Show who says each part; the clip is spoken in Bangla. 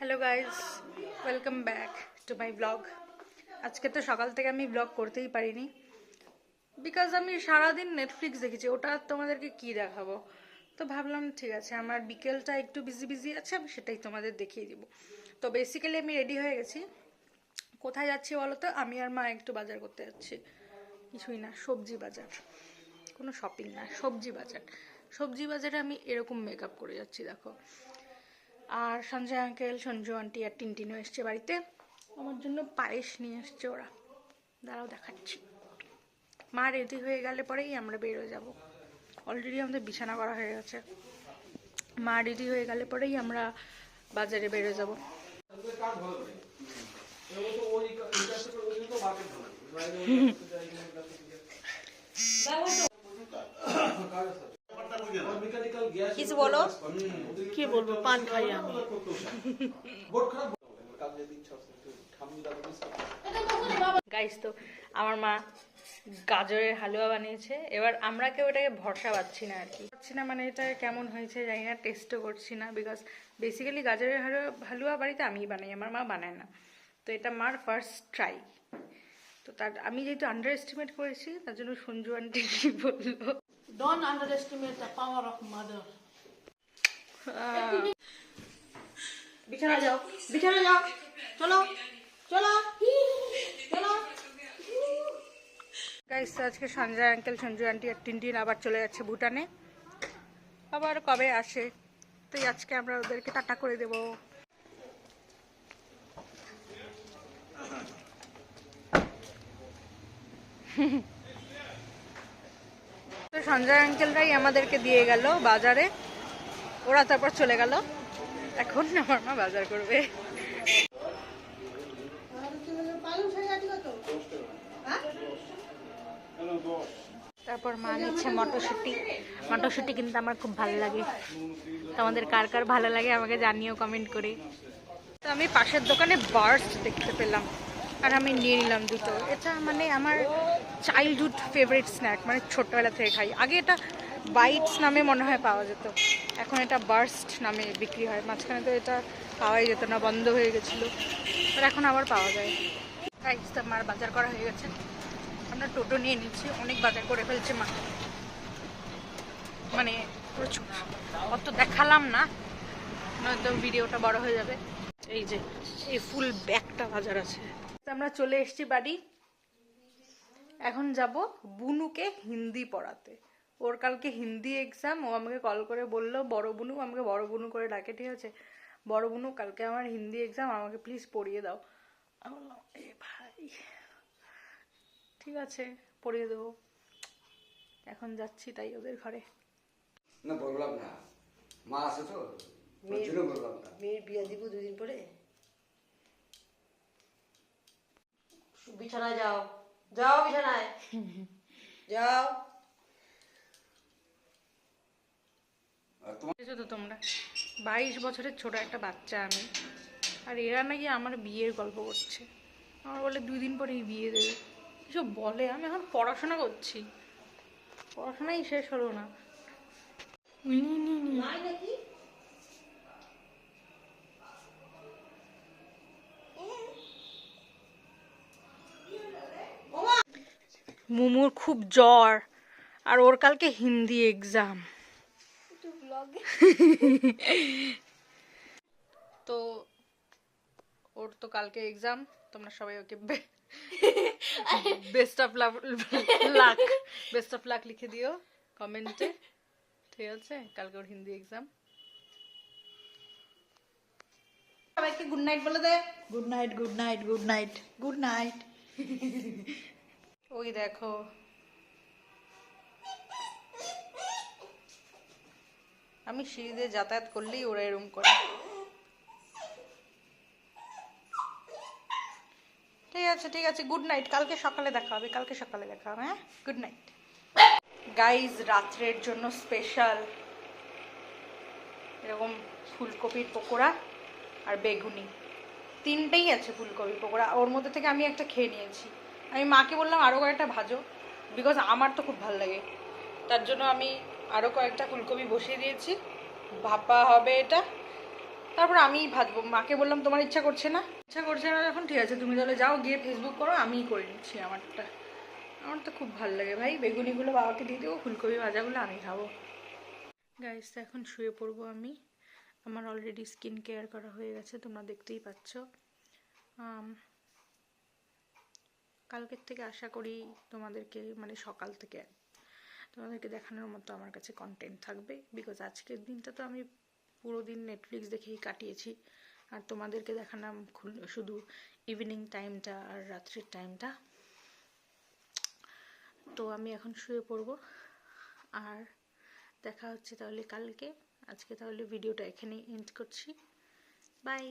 Speaker 1: Hello guys, welcome back to my blog. আজকে তো সকাল থেকে আমি ব্লগ করতেই পারিনি, বিকজ আমি সারাদিন নেটফ্লিক্স দেখেছি। ওটা তোমাদেরকে কি দেখাবো? তো ভাবলাম ঠিক আছে, আমার বিকেলটা একটু বিজি বিজি আছে, আমি সেটাই তোমাদের দেখিয়ে দিব। তো বেসিক্যালি আমি রেডি হয়ে গেছি। কোথায় যাচ্ছি বলো তো? আমি আর মা একটু বাজার করতে যাচ্ছি। কিছুই না, সবজি বাজার, কোনো শপিং না, সবজি বাজার। সবজি বাজারে আমি এরকম মেকআপ করে যাচ্ছি, দেখো। আর সঞ্জয় আঙ্কেল, সঞ্জু আন্টি আর টিনটিনও এসছে বাড়িতে। আমার জন্য পায়েস নিয়ে এসছে ওরা, দাঁড়াও দেখাচ্ছি। মা রেডি হয়ে গেলে পরেই আমরা বেরোয় যাব। অলরেডি আমাদের বিছানা করা হয়ে গেছে। মা রেডি হয়ে গেলে পরেই আমরা বাজারে বেরোয় যাব। কিছু বলো।
Speaker 2: কি বলবো, পান খাই আমি।
Speaker 1: গাইস, তো আমার মা গাজরের হালুয়া বানিয়েছে। এবার আমরা কেউ এটাকে ভরসা পাচ্ছি না আর কি, পাচ্ছি না মানে এটা কেমন হয়েছে জানি না, টেস্টও করছি না। বিকজ বেসিক্যালি গাজরের হালুয়া বাড়িতে আমিই বানাই, আমার মা বানায় না। তো এটা মার ফার্স্ট ট্রাই। তো তার আমি যেহেতু আন্ডার এস্টিমেট করেছি, তার জন্য সঞ্জু আন্টি কি বললো,
Speaker 2: Don't underestimate the power of mother. বিছানা যাও, বিছানা যাও, চলো চলো চলো।
Speaker 1: গাইস, আজকে সঞ্জয় আঙ্কেল, সঞ্জু আন্টি আর টিনটিন আবার চলে যাচ্ছে ভুটানে। আবার কবে আসে, তো আজকে আমরা ওদেরকে টাটা করে দেব। তো সঞ্জয় আঙ্কেলরাই আমাদেরকে দিয়ে গেল বাজারে, ওরা তারপর চলে গেল। এখন আমার মা বাজার করবে। তারপর মা নিচ্ছে মটরশুঁটি। মটরশুঁটি কিন্তু আমার খুব ভালো লাগে। তোমাদের কার কার ভালো লাগে আমাকে জানিও কমেন্ট করে। তো আমি পাশের দোকানে বার্স্ট দেখতে পেলাম, আর আমি নিয়ে নিলাম দুটো। এটা মানে আমার চাইল্ডহুড ফেভারিট স্ন্যাক, মানে ছোটবেলা থেকে খাই। আগে এটা বাইটস নামে মনে হয় পাওয়া যেত, এখন এটা বার্স্ট নামে বিক্রি হয়। মাঝখানে তো এটা পাওয়াই যেত না, বন্ধ হয়ে গেছিলো, আর এখন আবার পাওয়া যায়। গাইস, তো মার বাজার করা হয়ে গেছে, আমরা টোটো নিয়ে নিচ্ছি। অনেক বাজার করে ফেলছে মা, মানে প্রচুর। অত দেখালাম না, নয়তো ভিডিওটা বড় হয়ে যাবে। এই যে এই ফুল ব্যাগটা বাজার আছে। আমরা চলে এসেছি বাড়ি। এখন যাব বুনুকে হিন্দি পড়াতে। ওর কালকে হিন্দি এক্সাম। ও আমাকে কল করে বললো, বড় বুনু, আমাকে বড় বুনু করে ডাকে, ঠিক আছে? বড় বুনু, কালকে আমার হিন্দি এক্সাম, আমাকে প্লিজ পড়িয়ে দাও। আমি বললাম, এ ভাই ঠিক আছে, পড়িয়ে দেবো। এখন যাচ্ছি তাই ওদের ঘরে।
Speaker 3: না বললাম না, মা আছে তো, বললাম না।
Speaker 2: মেয়ের বিয়া দিব দুদিন পরে। বিছানায় যাও, যাও বিছানায় যাও।
Speaker 1: তো তোমরা 22 বছরের ছোট একটা বাচ্চা আমি, আর এরা নাকি আমার বিয়ের গল্প করছে। আমার বলে 2 দিন পরেই বিয়ে দেবে, এসব বলে। আমি এখন পড়াশোনা করছি, পড়াশোনাই শেষ হলো না। মুমুর খুব জ্বর, আর ওর কালকে হিন্দি এক্সাম। তো ওর তো কালকে এক্সাম, তোমরা সবাই ওকে বেস্ট অফ লাক লিখে দিও কমেন্টে, ঠিক আছে? কালকে ওর হিন্দি এক্সাম।
Speaker 2: সবাইকে গুড নাইট বলে দে। Good night, good night, good night, good night.
Speaker 1: ওই দেখো, আমি সিঁড়ি দিয়ে যাতায়াত করলেই ওরা এরম করে। ঠিক আছে, গুড নাইট। কালকে সকালে দেখা হবে, কালকে সকালে দেখা হবে। হ্যাঁ, গুড নাইট গাইজ। রাত্রের জন্য স্পেশাল এরকম ফুলকপির পকোড়া আর বেগুনি, তিনটেই আছে ফুলকপির পকোড়া। ওর মধ্যে থেকে আমি একটা খেয়ে নিয়েছি। আমি মাকে বললাম আরও কয়েকটা ভাজো, বিকজ আমার তো খুব ভালো লাগে। তার জন্য আমি আরও কয়েকটা ফুলকপি বসিয়ে দিয়েছি, ভাপা হবে এটা। তারপর আমিই ভাজবো। মাকে বললাম তোমার ইচ্ছা করছে না যখন, ঠিক আছে তুমি তাহলে যাও গিয়ে ফেসবুক করো, আমিই করে নিচ্ছি আমারটা। আমার তো খুব ভালো লাগে ভাই, বেগুনিগুলো বাবাকে দিয়ে দেবো, ফুলকপি ভাজাগুলো আমি খাবো। গাইস তো এখন শুয়ে পড়বো আমি। আমার অলরেডি স্কিন কেয়ার করা হয়ে গেছে, তোমরা দেখতেই পাচ্ছ। কালকের থেকে আশা করি তোমাদেরকে, মানে সকাল থেকে তোমাদেরকে দেখানোর মতো আমার কাছে কন্টেন্ট থাকবে। বিকজ আজকের দিনটা তো আমি পুরো দিন নেটফ্লিক্স দেখেই কাটিয়েছি, আর তোমাদেরকে দেখালাম শুধু ইভিনিং টাইমটা আর রাত্রির টাইমটা। তো আমি এখন শুয়ে পড়বো, আর দেখা হচ্ছে তাহলে কালকে। আজকে তাহলে ভিডিওটা এখানেই এন্ড করছি। বাই।